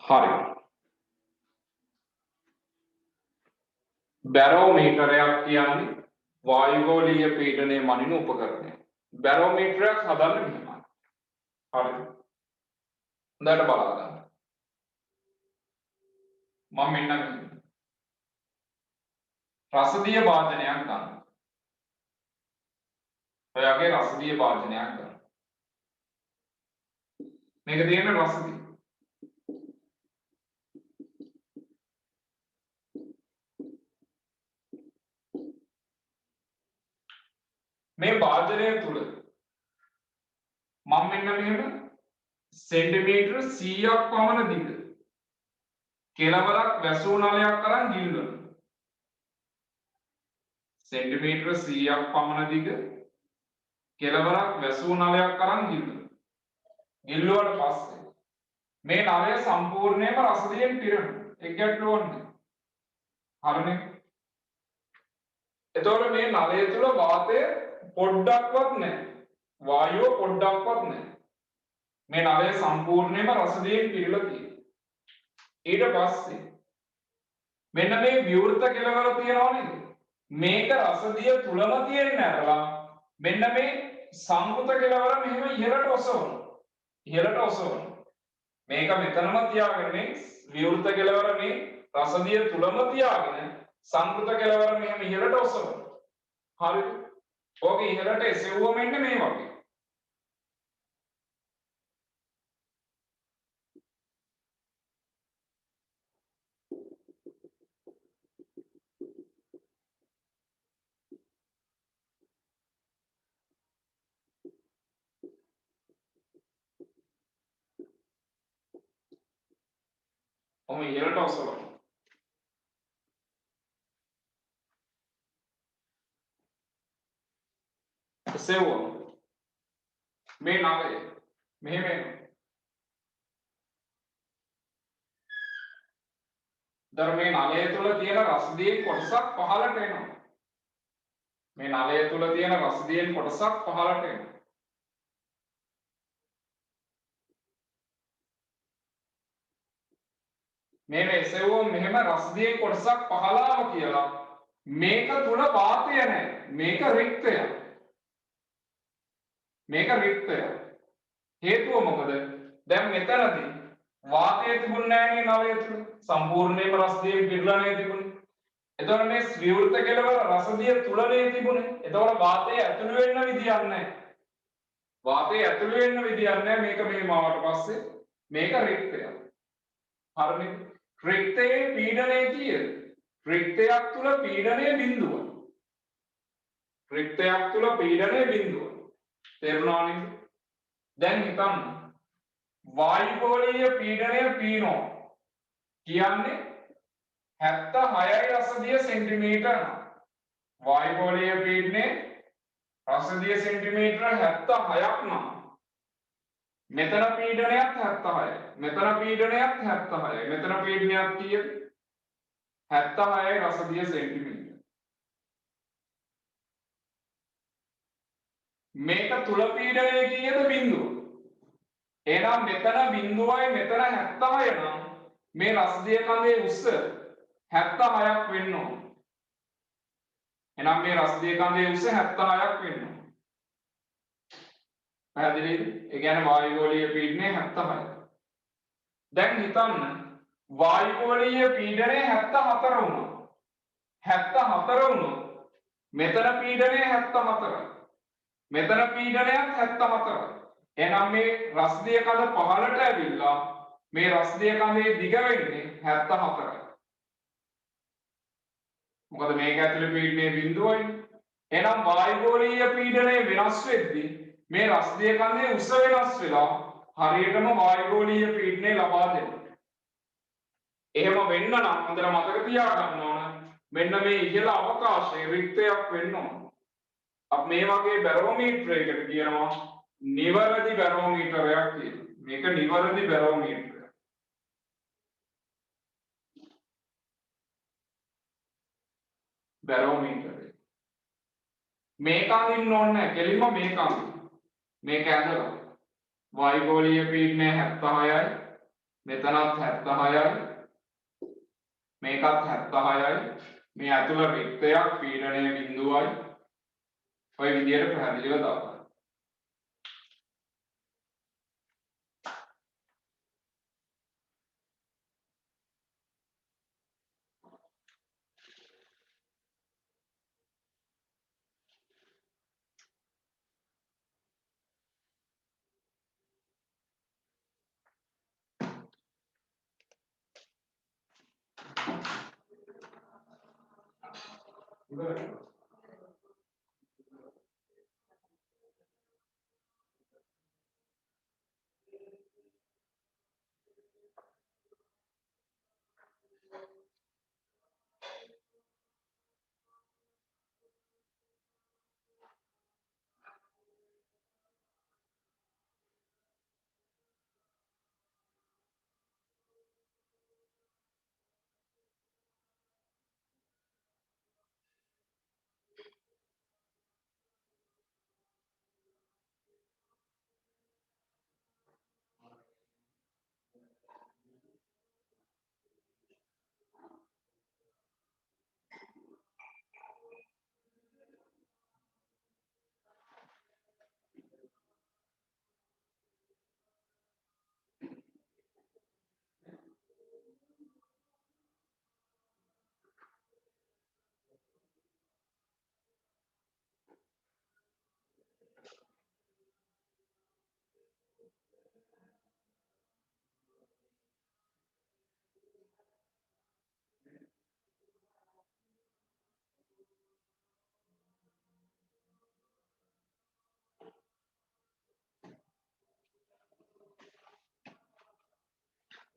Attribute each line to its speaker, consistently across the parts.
Speaker 1: හරි. බැරෝමීටරයක් කියන්නේ වායුගෝලීය පීඩනය මනින උපකරණයක්. බැරෝමීටරයක් හදන්නේ මෙහෙමයි. හරිද? හොඳට බලා ගන්න. මම මෙන්න රසදිය වාදනයක් ගන්න. ඔයගේ රසදිය වාදනයක් ගන්න. මේක තියෙන රසදිය. මේ වාදනය තුල මම මෙන්න මෙහෙම සෙන්ටිමීටර 100ක් පමණ දිග කෙළවරක් වැසූ නලයක් අරන් ගිල්වනවා. සෙන්ටිමීටර 100ක් පමණ දිග කෙළවරක් වැසූ නලයක් අරන් ගිල්වනවා. ගිල්ලුවට පස්සේ මේ නලය සම්පූර්ණයෙන්ම රසදියෙන් පිරෙනවා. ඒක ගැටලුවක් නෑ. හරිනේ? එතකොට මේ නලය තුල වාතය පොඩ්ඩක්වත් නැහැ. වායුව පොඩ්ඩක්වත් නැහැ. මේ නලය සම්පූර්ණයෙන්ම රසදියෙන් පිරීලා තියෙනවා. ඊට පස්සේ මෙන්න මේ විවෘත කෙළවර තියනවා නේද? මේක රසදිය තුලම තියෙන්නේ නැරලා මෙන්න මේ සංකෘත කෙළවර මෙහෙම ඉහළට ඔසවනවා. ඉහළට ඔසවනවා. මේක මෙතනම තියාගෙන විවෘත කෙළවර මේ රසදිය තුලම තියාගෙන සංකෘත කෙළවර මෙහෙම ඉහළට ඔසවනවා. හරිද? ඕක ඉහළට එසෙව්වම එන්නේ මේ වගේ. ඔහොම ඉහළට ඔසවනවා. එසෙව්වම මේ නලය මෙහෙම එනවා. ධර්මයේ නලය තුල තියෙන රසදියේ කොටසක් පහළට එනවා. මේ නලය තුල තියෙන රසදියේ කොටසක් පහළට එනවා. මේ එසෙව්වම මෙහෙම රසදියේ කොටසක් පහළාව කියලා මේක තුල වාතය නැහැ. මේක රික්තයක්. මේක රික්තයක්. හේතුව මොකද? දැන් මෙතනදී වාතය තිබුණේ නැහැ නේ නලය තුල. සම්පූර්ණයෙන්ම රසදියෙන් පිරලා නේ තිබුණේ. එතකොට මේ විවෘත කෙළවර රසදිය තුලනේ තිබුණේ. එතකොට වාතය ඇතුළු වෙන්න විදියක් නැහැ. වාතය ඇතුළු වෙන්න විදියක් නැහැ. මේක මෙහෙම ආවට පස්සේ මේක රික්තයක්. හරිනේ? රික්තයේ පීඩනය කීයද? රික්තයක් තුල පීඩනය බිඳුවයි. රික්තයක් තුල පීඩනය බිඳුවයි. තේරුණා නේද? දැන් හිතන්න වායුගෝලීය පීඩනය P0 කියන්නේ 76යි රසදිය සෙන්ටිමීටර නම් වායුගෝලීය පීඩනය රසදිය සෙන්ටිමීටර 76ක් නම් මෙතන පීඩනයත් 76යි මෙතන පීඩනයත් 76යි මෙතන පීඩනයත් කීයද 76යි රසදිය සෙන්ටිමීටර මේක තුල පීඩනය කීයද බිඳුව එහෙනම් මෙතන බිඳුවයි මෙතන 76 නම් මේ රසදිය කඳේ උස 76ක් වෙන්න ඕන. එහෙනම් මේ රසදිය කඳේ උස 76ක් වෙන්න ඕන. පැහැදිලිද? ඒ කියන්නේ වායුගෝලීය පීඩනය 76යි. දැන් හිතන්න වායුගෝලීය පීඩනය 74 වුණා. 74 වුණොත් මෙතන පීඩනය 74යි. මෙතන පීඩනයත් 74යි. එහෙනම් මේ රසදිය කඳ පහළට ඇවිල්ලා මේ රසදිය කඳේ දිග වෙන්නේ 74යි. මොකද මේක ඇතුලේ පීඩනය බිඳුවයි. එහෙනම් වායුගෝලීය පීඩනය වෙනස් වෙද්දී මේ රසදිය කඳේ උස වෙනස් වෙලා හරියටම වායුගෝලීය පීඩනය ලබා දෙනවා. එහෙම වෙන්න නම් හොඳට මතක තියාගන්න ඕන මෙන්න මේ ඉහළ අවකාශයේ රික්තයක් වෙන්න ඕන. අපි මේ වගේ බැරෝමීටරයකට කියනවා නිවැරදි බැරෝමීටරයක් කියලා. මේක නිවැරදි බැරෝමීටරයක්. බැරෝමීටරය. මේක අඳින්න ඕනේ නැහැ. කෙලින්ම මේක අඳින්න. මේක ඇඳලා වායුගෝලීය පීඩනය 76යි මෙතනත් 76යි මේකත් 76යි මේ ඇතුළ රික්තයක් පීඩනය බිඳුවයි ඔය විදියට පැහැදිලිව දාන්න.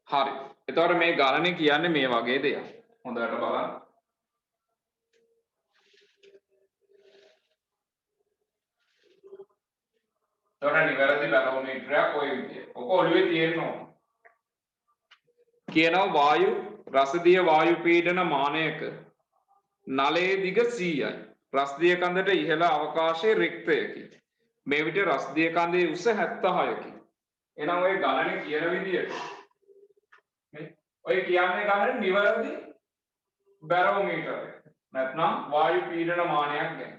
Speaker 1: හරි. එතකොට මේ ගණනේ කියන්නේ මේ වගේ දෙයක්. හොඳට බලන්න. එතකොට නිවැරදි බැලෝමීටරයක් ඔය විදියට. ඔක ඔළුවේ තියෙන්න ඕන. කියනවා වායු රසදිය වායු පීඩන මානයක නලයේ දිග 100යි. රසදිය කඳට ඉහළ අවකාශයේ රික්තයකි. මේ විට රසදිය කඳේ උස 76කි. එහෙනම් ඔය ගණනේ කියන විදියට ඔය කියන්නේ ගණනේ නිවැරදි බැරෝමීටර් එක. නැත්නම් වායු පීඩන මානයක් ගැන.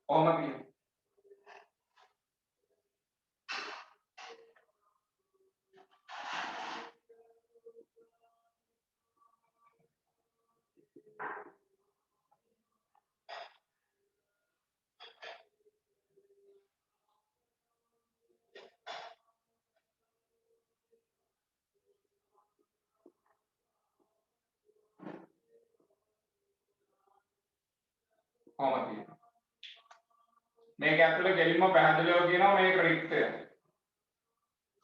Speaker 1: කොහොමද කියන්නේ? කොහොමද කියන්නේ? මේක ඇතුලේ ගෙලින්ම පැහැදිලිව කියනවා මේක රික්තය.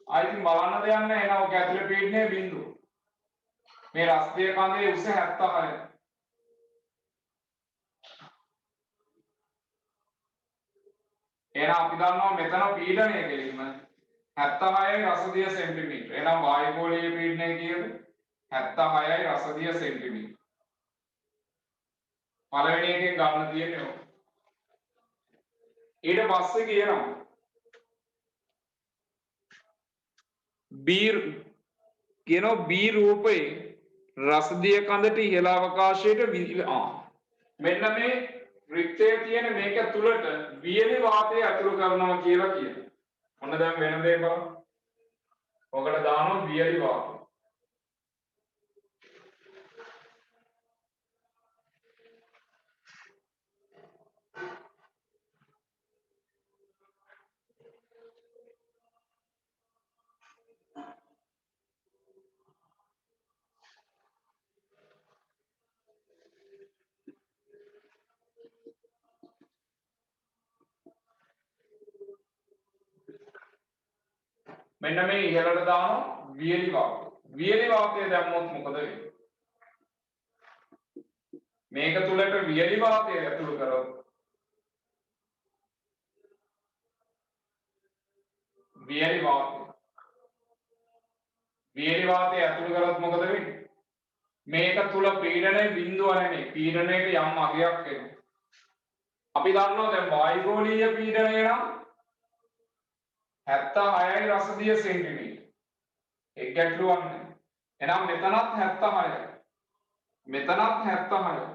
Speaker 1: ආයිත් බලන්න දෙයක් නැහැ. එහෙනම් ඔක ඇතුලේ පීඩනය බිඳුව. මේ රස්තිය කඳේ උස 76. එහෙනම් අපි දන්නවා මෙතන පීඩනය ගෙලින්ම 76යි රසදිය සෙන්ටිමීටර. එහෙනම් වායුගෝලීය පීඩනය කීයද? 76යි රසදිය සෙන්ටිමීටර. පළවෙනි එකෙන් ගන්න තියෙන්නේ ඔක. ඊට පස්සේ කියනවා B රූපයේ රසදිය කඳට ඉහළ අවකාශයට මෙන්න මේ රික්තයේ තියෙන මේක තුලට වියලි වාතය ඇතුළු කරනවා කියලා කියනවා. ඔන්න දැන් වෙන දේ බලන්න. ඔකට දානවා වියලි වාතය. මෙන්න මේ ඉහළට දානවා වියලි වාතය. වියලි වාතය දැම්මොත් මොකද වෙන්නේ? මේක තුලට වියලි වාතය ඇතුළු කරොත් වියලි වාතය ඇතුළු කරොත් මොකද වෙන්නේ? මේක තුල පීඩනය බිඳුව නෙමෙයි. පීඩනයට යම් අගයක් එනවා. අපි දන්නවා දැන් වායුගෝලීය පීඩනය නම් 76යි රසදිය සෙන්ටිමීටර. ඒක ගැටලුවක් නෑ. එහෙනම් මෙතනත් 76යි. මෙතනත් 76යි.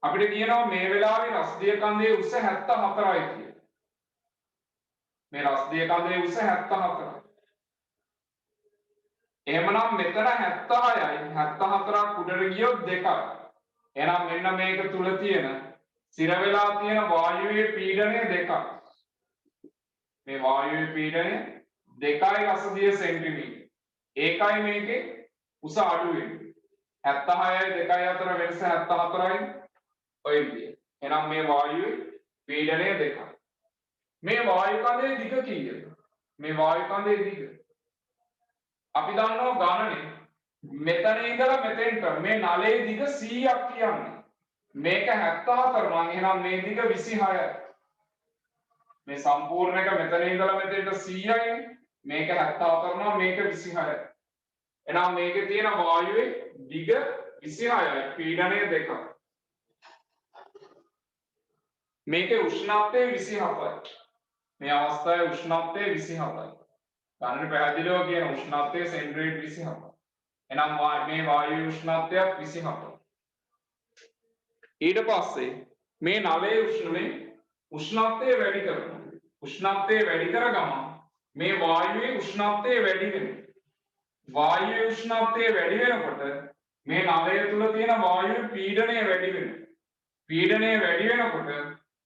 Speaker 1: අපිට කියනවා මේ වෙලාවේ රස්දිය කන්දේ උස 74යි කියලා. මේ රස්දිය කන්දේ උස 74යි. එහෙමනම් මෙතන 76යි 74ක් උඩට ගියොත් 2යි. එහෙනම් මෙන්න මේක තුල තියෙන සිර වෙලා තියෙන වායුවේ පීඩනය 2යි. මේ වායුවේ පීඩනය 2යි රසදිය සෙන්ටිමීටර. ඒකයි මේකේ උස අඩු වෙන්නේ. 76යි 2යි අතර වෙනස 74යි. ඔය විදිය. එහෙනම් මේ වායුවේ පීඩනය 2යි. මේ වායු කඳේ දිග කීයද? මේ වායු කඳේ දිග අපි දන්නවා ගණනේ. මෙතන ඉඳලා මෙතෙන්ට මේ නලයේ දිග 100ක් කියන්නේ. මේක 74 නම් එහෙනම් මේ දිග 26යි. මේ සම්පූර්ණ එක මෙතන ඉඳලා මෙතෙන්ට 100යි. මේක 74 නම් මේක 26යි. එහෙනම් මේකේ තියෙන වායුවේ දිග 26යි. පීඩනය 2යි. මේකේ උෂ්ණත්වය 27යි. මේ අවස්ථාවේ උෂ්ණත්වය 27යි. ගණනේ පැහැදිලිව කියන උෂ්ණත්වය සෙන්ටිග්‍රේඩ් 27යි. එහෙනම් මේ වායුවේ උෂ්ණත්වයක් 27යි. ඊට පස්සේ මේ නලයේ උෂ්ණත්වය වැඩි කරනවා. උෂ්ණත්වය වැඩි කර ගමන් මේ වායුවේ උෂ්ණත්වය වැඩි වෙනවා. වායුවේ උෂ්ණත්වය වැඩි වෙනකොට මේ නලය තුල තියෙන වායුවේ පීඩනය වැඩි වෙනවා. පීඩනය වැඩි වෙනකොට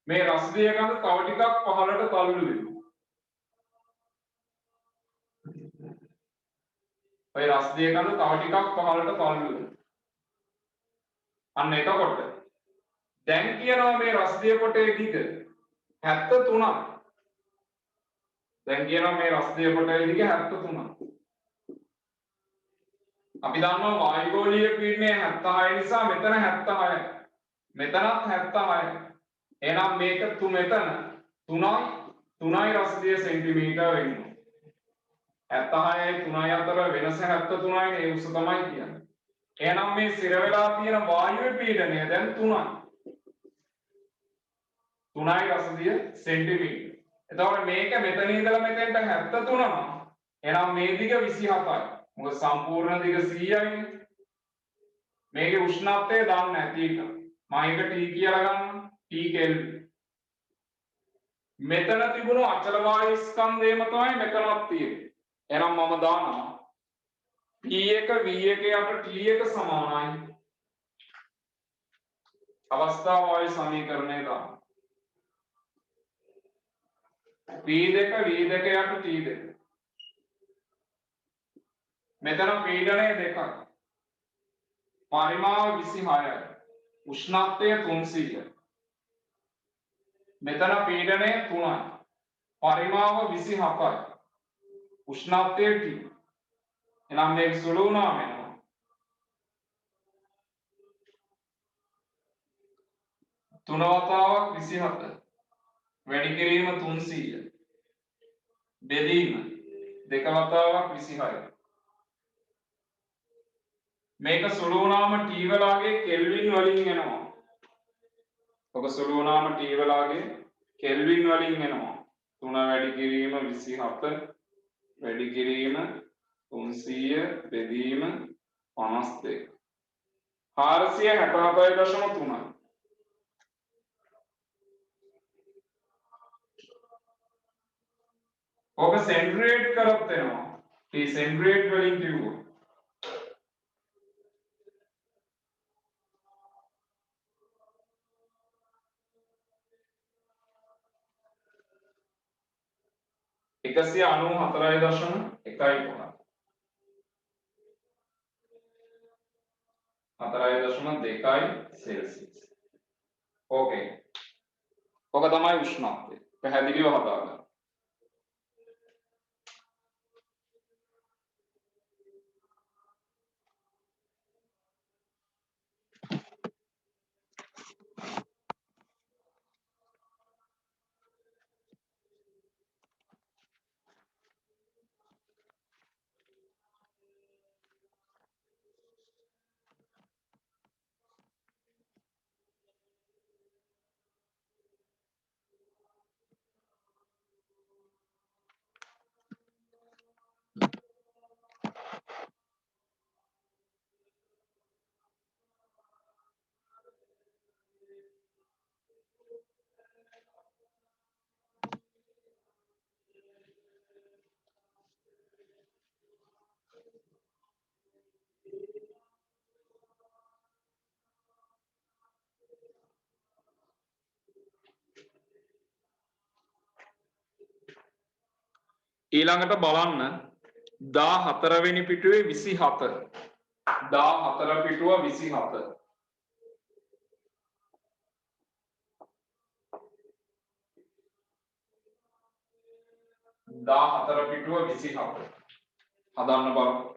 Speaker 1: මේ රසදිය කඳ තව ටිකක් පහළට තල්ලු වෙනවා. ඔය රසදිය කඳ තව ටිකක් පහළට තල්ලු වෙනවා. අන්න එතකොට දැන් කියනවා මේ රසදිය කොටේ දිග 73ක්. දැන් කියනවා මේ රසදිය කොටේ දිග 73ක්. අපි දන්නවා වායුගෝලීය පීඩනය 76 නිසා මෙතන 76යි. මෙතනත් 76යි. එහෙනම් මේක මෙතන 3යි රසදිය සෙන්ටිමීටර වෙන්නේ. 76යි 3යි අතර වෙනස 73යි ඒ උස තමයි කියන්නේ. එහෙනම් මේ සිර වෙලා තියෙන වායුවේ පීඩනය දැන් 3යි. 3යි රසදිය සෙන්ටිමීටර. එතකොට මේක මෙතන ඉඳලා මෙතෙන්ට 73 නම් එහෙනම් මේ දිග 27යි. මොකද සම්පූර්ණ දිග 100යිනේ. මේකේ උෂ්ණත්වය දන්නේ නැති එක. මම ඒක T කියලා ගන්නවා. T කෙල්වින්. මෙතන තිබුණු අචල වායු ස්කන්ධයම තමයි මෙතනත් තියෙන්නේ. එහෙනම් මම දානවා P1 V1 යට T1 සමානයි. අවස්ථා වායු සමීකරණය දානවා. P2 V2 යට T2. මෙතන පීඩනය 2යි. පරිමාව 26යි. උෂ්ණත්වය 300යි. මෙතන පීඩනය 3යි. පරිමාව 27යි. උෂ්ණත්වය T. එහෙනම් මේක සුළු වුණාම එනවා 3 වතාවක් 27 වැඩි කිරීම 300 බෙදීම 2 වතාවක් 26. මේක සුළු වුණාම T වලාගේ කෙල්වින් වලින් එනවා. ඔක සුළු වුණාම T වලාගේ කෙල්වින් වලින් එනවා. 3 වැඩි කිරීම 27 වැඩි කිරීම 300 බෙදීම 52. 467.3. ඔක සෙන්ටිග්‍රේඩ් කරොත් එනවා. T සෙන්ටිග්‍රේඩ් වලින් කිව්වොත් එකසිය 94.15 4.2 සෙල්සියස්. ඕකේ. ඔක තමයි උෂ්ණත්වය. පැහැදිලිව හදාගන්න. ඊළඟට බලන්න 14 වෙනි පිටුවේ 27 14 පිටුව 27 14 පිටුව 27 හදන්න බලමු.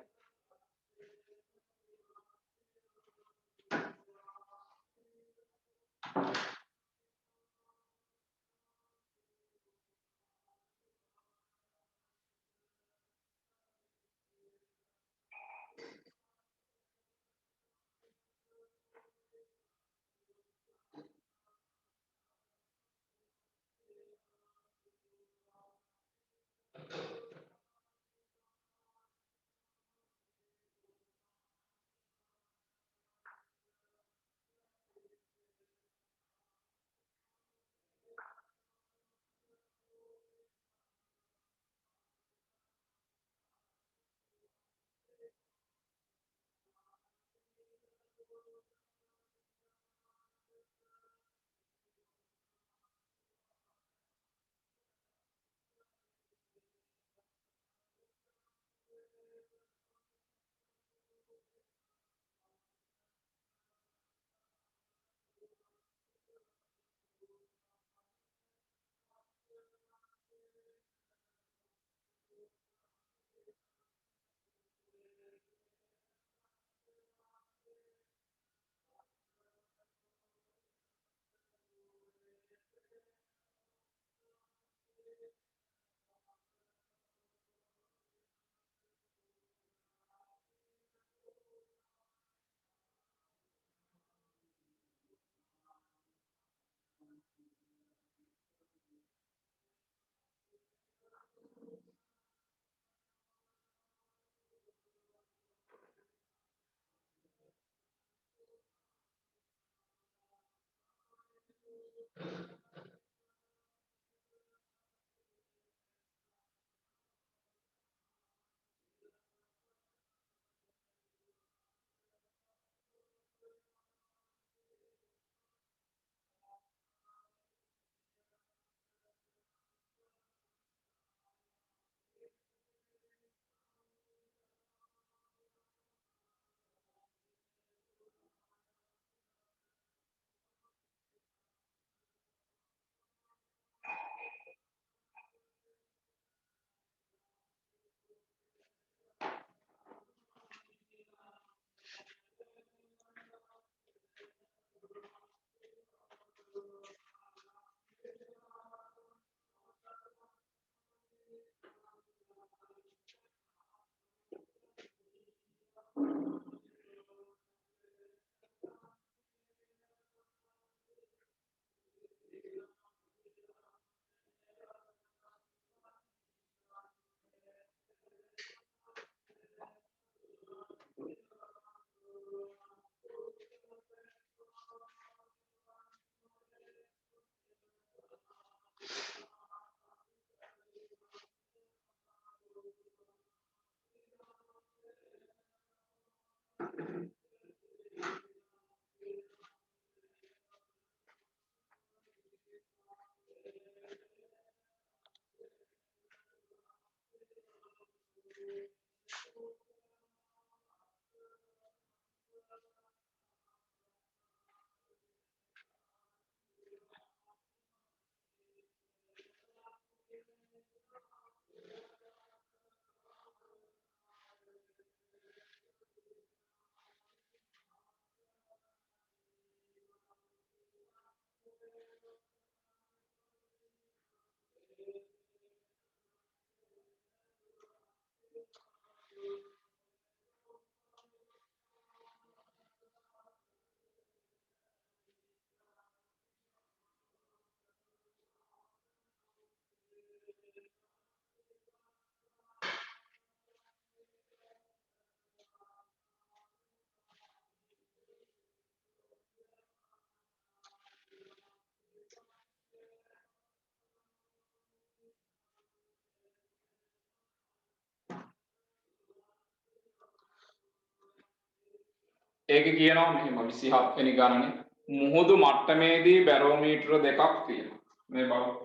Speaker 1: ඒක කියනවා මෙහෙම 27 වෙනි ගණනේ මුහුදු මට්ටමේදී බැරෝමීටර දෙකක් තියෙනවා. මේ බලන්න.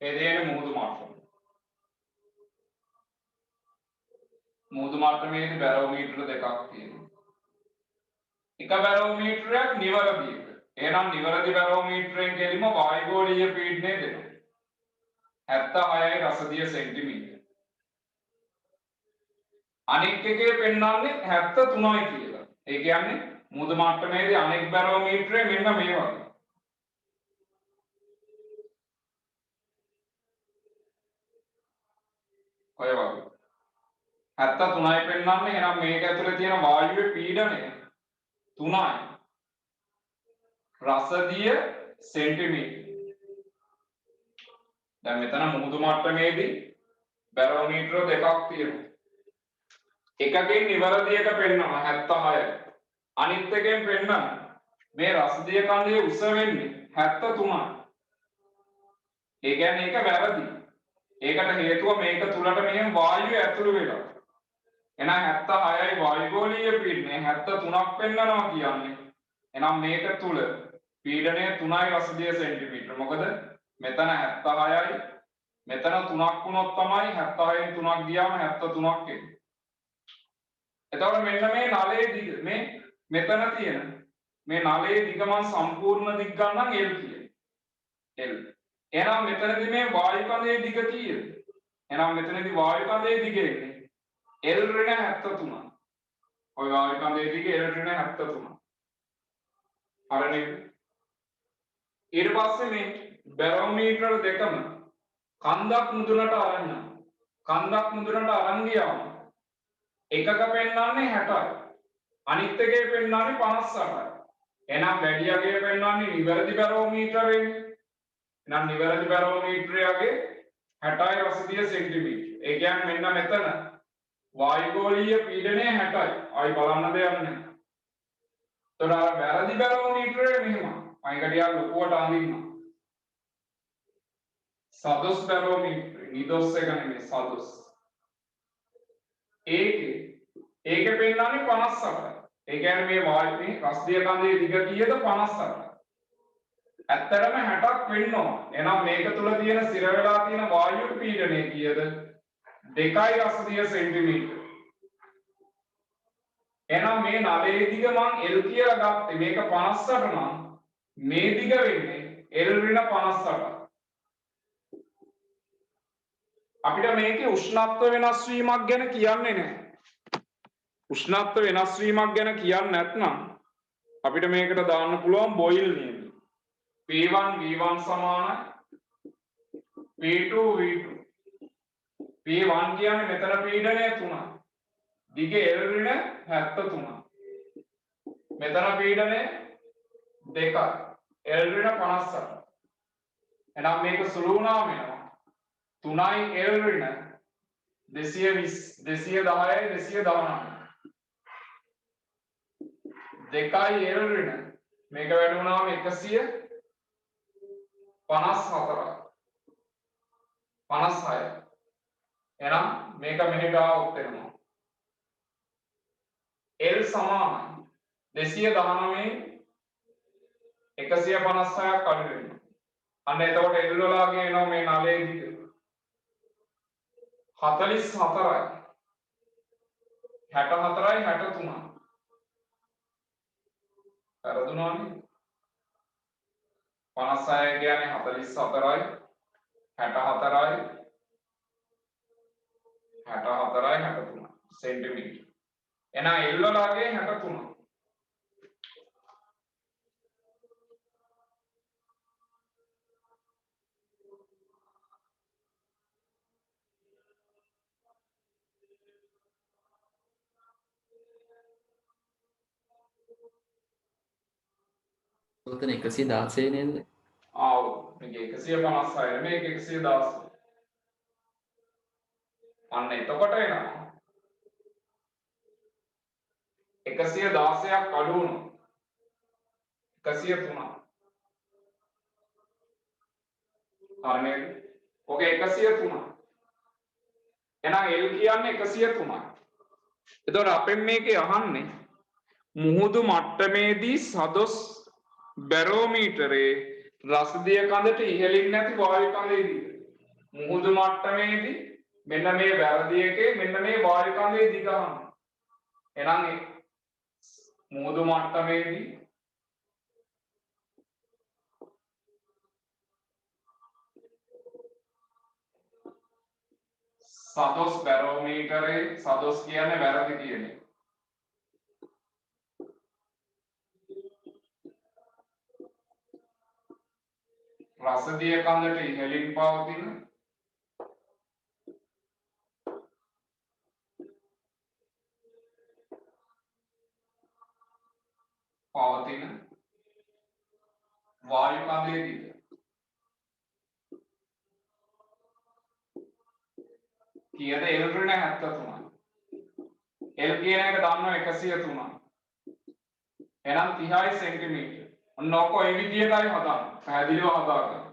Speaker 1: ඒ දෙන්නේ මුහුදු මට්ටම. මුහුදු මට්ටමේදී බැරෝමීටර දෙකක් තියෙනවා. එක බැරෝමීටරයක් නිවැරදි එක. එහෙනම් නිවැරදි බැරෝමීටරයෙන් කෙලිම වායුගෝලීය පීඩනය දෙනවා. 76යි රසදිය සෙන්ටිමීටර. අනෙක් එකේ පෙන්වන්නේ 73යි කියලා. ඒ කියන්නේ මුහුදු මට්ටමේදී අනෙක් බැරෝමීටරය මෙන්න මේ වගේ. ඔය වගේ. 73යි පෙන්වන්නේ. එහෙනම් මේක ඇතුලේ තියෙන වායුවේ පීඩනය 3යි. රසදිය සෙන්ටිමීටර. දැන් මෙතන මුහුදු මට්ටමේදී බැරෝමීටර දෙකක් තියෙනවා. එකකින් නිවැරදි එක පෙන්වනවා 76යි. අනිත් එකෙන් පෙන්වන මේ රසදිය කන්දේ උස වෙන්නේ 73යි. ඒ කියන්නේ ඒක වැරදි. ඒකට හේතුව මේක තුලට මෙහෙම වායුව ඇතුළු වෙලා. එහෙනම් 76යි වායුගෝලීය පීඩනය 73ක් පෙන්වනවා කියන්නේ. එහෙනම් මේක තුල පීඩනය 3යි රසදිය සෙන්ටිමීටර. මොකද මෙතන 76යි මෙතන 3ක් වුණොත් තමයි 76න් 3ක් ගියාම 73ක් එන්නේ. එතකොට මෙන්න මේ නලයේ දිග මේ මෙතන තියෙන මේ නලයේ දිග මම සම්පූර්ණ දිග ගන්නම් L කියලා. L. එහෙනම් මෙතනදී මේ වායු කඳේ දිග කීයද? එහෙනම් මෙතනදී වායු කඳේ දිග එන්නේ L ඍණ 73. ඔය වායු කඳේ දිග L ඍණ 73. හරිනේ. ඊට පස්සේ මේ බැරෝමීටර දෙකම කන්දක් මුදුනට අරන් යනවා. කන්දක් මුදුනට අරන් ගියාම එකක පෙන්වන්නේ 60යි. අනිත් එකේ පෙන්වන්නේ 58යි. එහෙනම් වැඩි අගය පෙන්වන්නේ නිවැරදි බැරෝමීටරයෙන්. එහෙනම් නිවැරදි බැරෝමීටරයගේ 60යි රසදිය සෙන්ටිමීටර. ඒ කියන්නේ මෙන්න මෙතන වායුගෝලීය පීඩනය 60යි. ආයි බලන්න දෙයක් නැහැ. එතකොට අර වැරදි බැරෝමීටරය මෙහෙම. අයින් කඩියක් ලොකුවට අඳින්න. සදොස් බැරෝමීටර නිදොස් එක නෙමෙයි සදොස්. ඒකේ පෙන්නන්නේ 58යි. ඒ කියන්නේ මේ වායුවේ රසදිය කන්දේ දිග කීයද 58යි. ඇත්තටම 60ක් වෙන්න ඕන. එහෙනම් මේක තුල තියෙන සිර වෙලා තියෙන වායු පීඩනය කීයද? 2යි රසදිය සෙන්ටිමීටර. එහෙනම් මේ නලයේ දිග මං L කියලා ගත්තේ මේක 58 නම් මේ දිග වෙන්නේ L ඍණ 58යි. අපිට මේකේ උෂ්ණත්ව වෙනස් වීමක් ගැන කියන්නේ නැහැ. උෂ්ණත්ව වෙනස් වීමක් ගැන කියන්නේ නැත්නම් අපිට මේකට දාන්න පුළුවන් බොයිල් නියමය. P1 V1 සමානයි P2 V2. P1 කියන්නේ මෙතන පීඩනය 3යි. දිග L ඍණ 73යි. මෙතන පීඩනය 2යි. L ඍණ 58යි. එහෙනම් මේක සුළු වුණාම එනවා 3යි L ඍණ 220 210යි 219. 2යි L ඍණ මේක වැඩි වුණාම 154යි 56යි. එහෙනම් මේක මෙහෙට ආවොත් එනවා L සමානයි 219 156ක් අඩු වෙනවා. අන්න එතකොට L වලගේ එනවා මේ නලයේ දිග 44යි 64යි 63යි. වැරදුනානේ. 56 කියන්නේ 44යි 64යි 64යි 63යි සෙන්ටිමීටර. එහෙනම් L වලගේ 63.
Speaker 2: ඔතන 116 නේද?
Speaker 1: ආව් මේක 156 මේක 116. අන්න එතකොට එනවා 116ක් අඩු වුණා 103. හරිනේ. ඔකේ 103. එහෙනම් L කියන්නේ 103යි. එතකොට අපෙන් මේකේ අහන්නේ මුහුදු මට්ටමේදී සදොස් බැරෝමීටරේ රසදිය කඳට ඉහළින් නැති වායු කඳේ දිග. මුහුදු මට්ටමේදී මෙන්න මේ වැරදි එකේ මෙන්න මේ වායු කඳේ දිග අහන්න. එහෙනම් මුහුදු මට්ටමේදී සදොස් බැරෝමීටරේ සදොස් කියන්නේ වැරදි කියන එක. රසදිය කඳට ඉහළින් පවතින වායු කඳේ දිග කීයද? L ඍණ 73යි. L කියන එක දන්නවා 103යි. එහෙනම් 30යි සෙන්ටිමීටර. ඔන්න ඔක ඔය විදියටයි හදාගන්න. පැහැදිලිව හදාගන්න.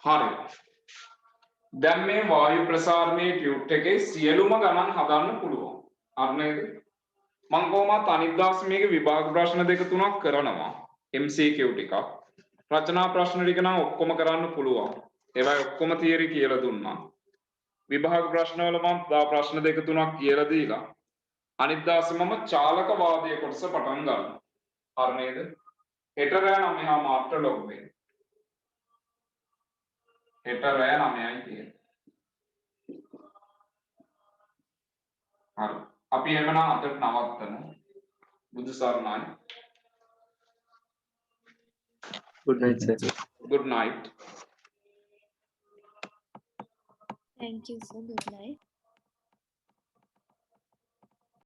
Speaker 1: හරි. දැන් මේ වායු ප්‍රසාරණයේ ටියුට් එකේ සියලුම ගණන් හදන්න පුළුවන්. හරි නේද? මම කොහොමත් අනිත් දවස් මේකේ විභාග ප්‍රශ්න දෙක තුනක් කරනවා. MCQ ටිකක්. රචනා ප්‍රශ්න ටික නම් ඔක්කොම කරන්න පුළුවන්. ඒවා ඔක්කොම තියරි කියලා දුන්නා. විභාග ප්‍රශ්නවල මම තව ප්‍රශ්න දෙක තුනක් කියලා දීලා අනිත් දවසේ මම චාලක වාදයේ කොටස පටන් ගන්නවා. හරි නේද? හෙට රෑ 9 මාත්‍ර ලොග් වෙන්න. හෙට රෑ 9යි තියෙන්නේ. හරි. අපි එමනම් අදට නවත්තමු. බුදු සරණයි.
Speaker 2: Good night, sir.
Speaker 1: Good night.
Speaker 3: Thank you, sir. Good night.